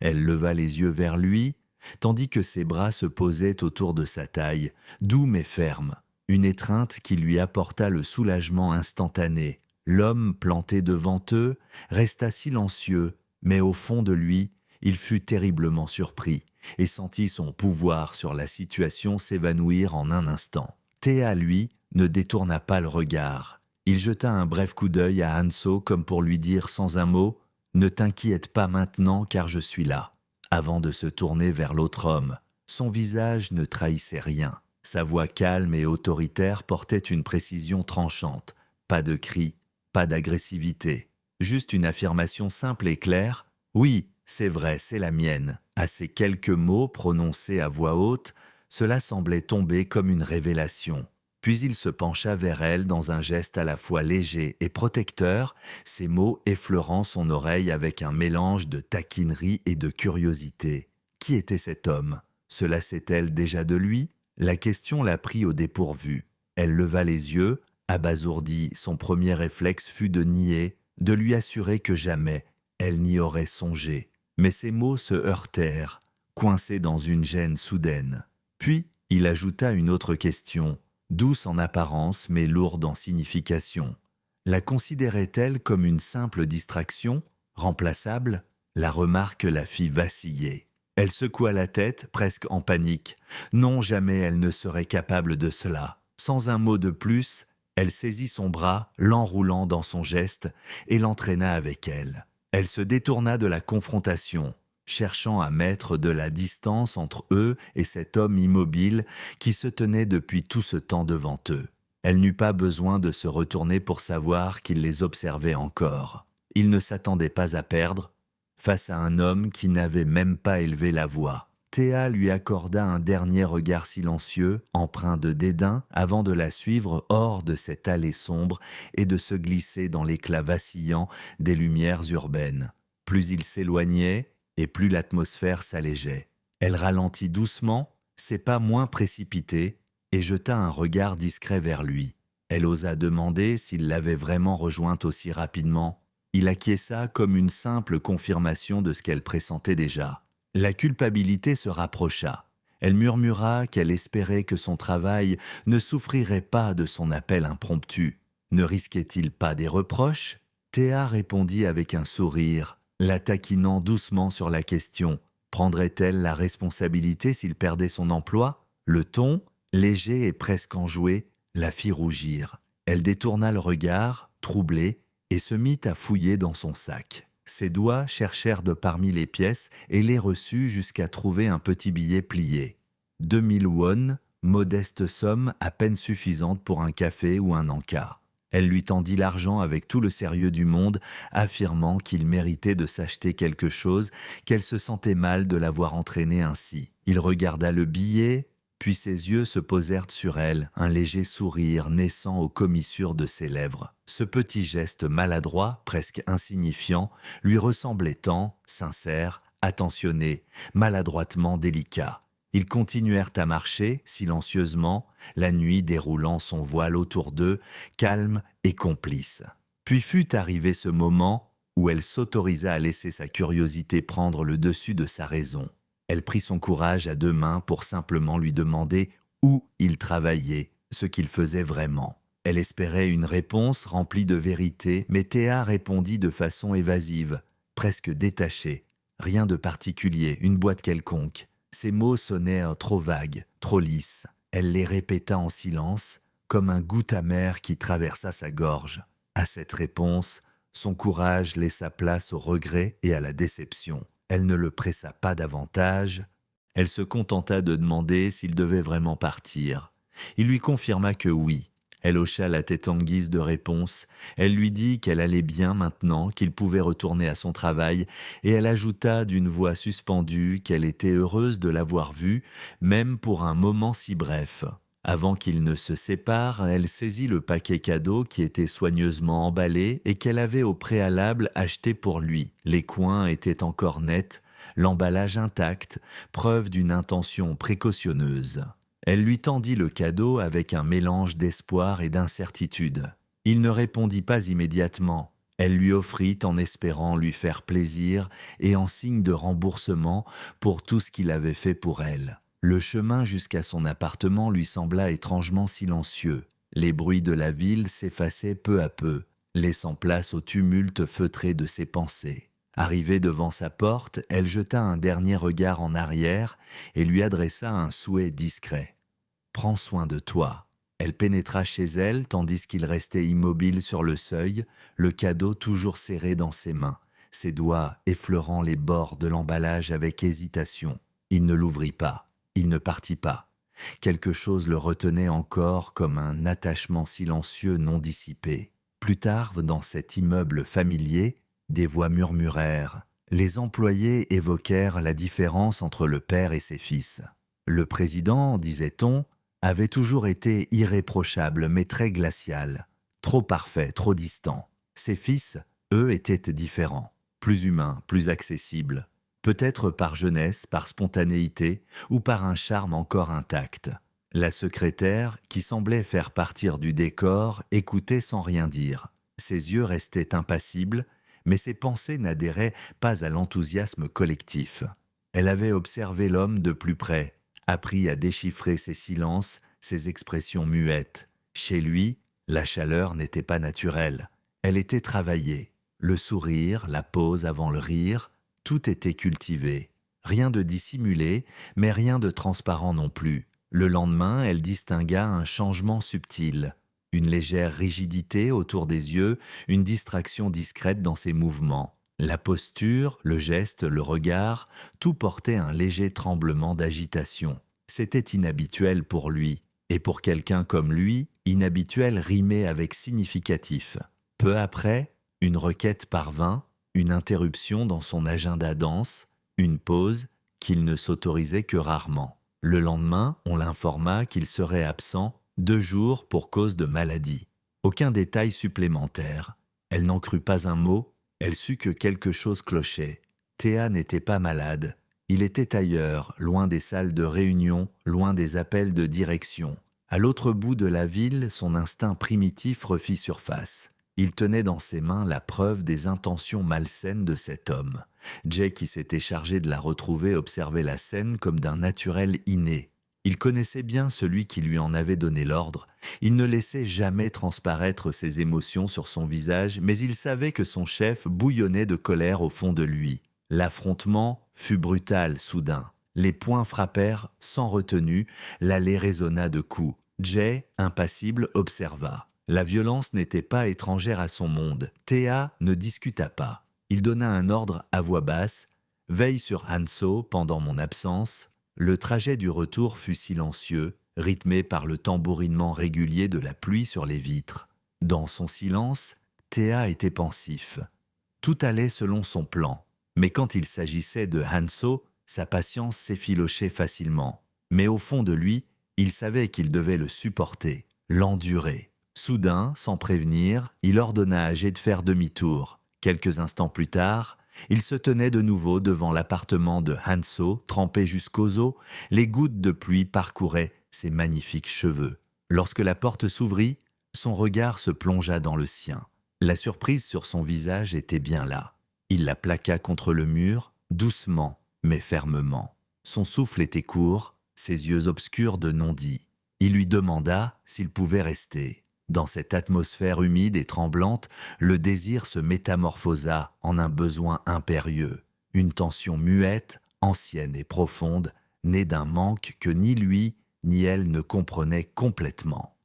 Elle leva les yeux vers lui, tandis que ses bras se posaient autour de sa taille, doux mais fermes, une étreinte qui lui apporta le soulagement instantané. L'homme planté devant eux resta silencieux, mais au fond de lui, il fut terriblement surpris et sentit son pouvoir sur la situation s'évanouir en un instant. Théa, lui, ne détourna pas le regard. Il jeta un bref coup d'œil à Hanso comme pour lui dire sans un mot « Ne t'inquiète pas maintenant car je suis là », avant de se tourner vers l'autre homme. Son visage ne trahissait rien. Sa voix calme et autoritaire portait une précision tranchante. Pas de cri, pas d'agressivité. Juste une affirmation simple et claire « Oui, c'est vrai, c'est la mienne ». À ces quelques mots prononcés à voix haute, cela semblait tomber comme une révélation. Puis il se pencha vers elle dans un geste à la fois léger et protecteur, ces mots effleurant son oreille avec un mélange de taquinerie et de curiosité. Qui était cet homme? Se lassait-elle déjà de lui? La question la prit au dépourvu. Elle leva les yeux, abasourdie, son premier réflexe fut de nier, de lui assurer que jamais elle n'y aurait songé. Mais ses mots se heurtèrent, coincés dans une gêne soudaine. Puis il ajouta une autre question, douce en apparence mais lourde en signification. La considérait-elle comme une simple distraction, remplaçable? La remarque la fit vaciller. Elle secoua la tête, presque en panique. Non, jamais elle ne serait capable de cela. Sans un mot de plus, elle saisit son bras, l'enroulant dans son geste, et l'entraîna avec elle. Elle se détourna de la confrontation, cherchant à mettre de la distance entre eux et cet homme immobile qui se tenait depuis tout ce temps devant eux. Elle n'eut pas besoin de se retourner pour savoir qu'il les observait encore. Il ne s'attendait pas à perdre, face à un homme qui n'avait même pas élevé la voix. Théa lui accorda un dernier regard silencieux, empreint de dédain, avant de la suivre hors de cette allée sombre et de se glisser dans l'éclat vacillant des lumières urbaines. Plus il s'éloignait, et plus l'atmosphère s'allégeait. Elle ralentit doucement, ses pas moins précipités, et jeta un regard discret vers lui. Elle osa demander s'il l'avait vraiment rejointe aussi rapidement. Il acquiesça comme une simple confirmation de ce qu'elle pressentait déjà. La culpabilité se rapprocha. Elle murmura qu'elle espérait que son travail ne souffrirait pas de son appel impromptu. Ne risquait-il pas des reproches? Théa répondit avec un sourire, la taquinant doucement sur la question. Prendrait-elle la responsabilité s'il perdait son emploi? Le ton, léger et presque enjoué, la fit rougir. Elle détourna le regard, troublée, et se mit à fouiller dans son sac. Ses doigts cherchèrent de parmi les pièces et les reçut jusqu'à trouver un petit billet plié. 2000 won, modeste somme à peine suffisante pour un café ou un encas. Elle lui tendit l'argent avec tout le sérieux du monde, affirmant qu'il méritait de s'acheter quelque chose, qu'elle se sentait mal de l'avoir entraîné ainsi. Il regarda le billet, puis ses yeux se posèrent sur elle, un léger sourire naissant aux commissures de ses lèvres. Ce petit geste maladroit, presque insignifiant, lui ressemblait tant, sincère, attentionné, maladroitement délicat. Ils continuèrent à marcher, silencieusement, la nuit déroulant son voile autour d'eux, calme et complice. Puis fut arrivé ce moment où elle s'autorisa à laisser sa curiosité prendre le dessus de sa raison. Elle prit son courage à deux mains pour simplement lui demander où il travaillait, ce qu'il faisait vraiment. Elle espérait une réponse remplie de vérité, mais Théa répondit de façon évasive, presque détachée. Rien de particulier, une boîte quelconque. Ses mots sonnèrent trop vagues, trop lisses. Elle les répéta en silence, comme un goût amer qui traversa sa gorge. À cette réponse, son courage laissa place au regret et à la déception. Elle ne le pressa pas davantage. Elle se contenta de demander s'il devait vraiment partir. Il lui confirma que oui. Elle hocha la tête en guise de réponse. Elle lui dit qu'elle allait bien maintenant, qu'il pouvait retourner à son travail, et elle ajouta d'une voix suspendue qu'elle était heureuse de l'avoir vu, même pour un moment si bref. Avant qu'ils ne se séparent, elle saisit le paquet cadeau qui était soigneusement emballé et qu'elle avait au préalable acheté pour lui. Les coins étaient encore nets, l'emballage intact, preuve d'une intention précautionneuse. Elle lui tendit le cadeau avec un mélange d'espoir et d'incertitude. Il ne répondit pas immédiatement, Elle lui offrit en espérant lui faire plaisir et en signe de remboursement pour tout ce qu'il avait fait pour elle. Le chemin jusqu'à son appartement lui sembla étrangement silencieux. Les bruits de la ville s'effaçaient peu à peu, laissant place au tumulte feutré de ses pensées. Arrivée devant sa porte, elle jeta un dernier regard en arrière et lui adressa un souhait discret. « Prends soin de toi ». Elle pénétra chez elle tandis qu'il restait immobile sur le seuil, le cadeau toujours serré dans ses mains, ses doigts effleurant les bords de l'emballage avec hésitation. Il ne l'ouvrit pas, il ne partit pas. Quelque chose le retenait encore comme un attachement silencieux non dissipé. Plus tard, dans cet immeuble familier, des voix murmurèrent. Les employés évoquèrent la différence entre le père et ses fils. Le président, disait-on, avait toujours été irréprochable mais très glacial, trop parfait, trop distant. Ses fils, eux, étaient différents, plus humains, plus accessibles, peut-être par jeunesse, par spontanéité ou par un charme encore intact. La secrétaire, qui semblait faire partir du décor, écoutait sans rien dire. Ses yeux restaient impassibles, mais ses pensées n'adhéraient pas à l'enthousiasme collectif. Elle avait observé l'homme de plus près, appris à déchiffrer ses silences, ses expressions muettes. Chez lui, la chaleur n'était pas naturelle. Elle était travaillée. Le sourire, la pause avant le rire, tout était cultivé. Rien de dissimulé, mais rien de transparent non plus. Le lendemain, elle distingua un changement subtil. Une légère rigidité autour des yeux, une distraction discrète dans ses mouvements. La posture, le geste, le regard, tout portait un léger tremblement d'agitation. C'était inhabituel pour lui, et pour quelqu'un comme lui, inhabituel rimait avec significatif. Peu après, une requête parvint, une interruption dans son agenda dense, une pause qu'il ne s'autorisait que rarement. Le lendemain, on l'informa qu'il serait absent 2 jours pour cause de maladie. Aucun détail supplémentaire. Elle n'en crut pas un mot. Elle sut que quelque chose clochait. Théa n'était pas malade. Il était ailleurs, loin des salles de réunion, loin des appels de direction. À l'autre bout de la ville, son instinct primitif refit surface. Il tenait dans ses mains la preuve des intentions malsaines de cet homme. Jay, qui s'était chargé de la retrouver, observait la scène comme d'un naturel inné. Il connaissait bien celui qui lui en avait donné l'ordre. Il ne laissait jamais transparaître ses émotions sur son visage, mais il savait que son chef bouillonnait de colère au fond de lui. L'affrontement fut brutal soudain. Les poings frappèrent sans retenue, l'allée résonna de coups. Jay, impassible, observa. La violence n'était pas étrangère à son monde. Théa ne discuta pas. Il donna un ordre à voix basse. « Veille sur Hanso pendant mon absence ». Le trajet du retour fut silencieux, rythmé par le tambourinement régulier de la pluie sur les vitres. Dans son silence, Théa était pensif. Tout allait selon son plan. Mais quand il s'agissait de Hanso, sa patience s'effilochait facilement. Mais au fond de lui, il savait qu'il devait le supporter, l'endurer. Soudain, sans prévenir, il ordonna à Jay de faire demi-tour. Quelques instants plus tard, il se tenait de nouveau devant l'appartement de Hanso, trempé jusqu'aux os. Les gouttes de pluie parcouraient ses magnifiques cheveux. Lorsque la porte s'ouvrit, son regard se plongea dans le sien. La surprise sur son visage était bien là. Il la plaqua contre le mur, doucement mais fermement. Son souffle était court, ses yeux obscurs de non-dit. Il lui demanda s'il pouvait rester. Dans cette atmosphère humide et tremblante, le désir se métamorphosa en un besoin impérieux, une tension muette, ancienne et profonde, née d'un manque que ni lui ni elle ne comprenaient complètement.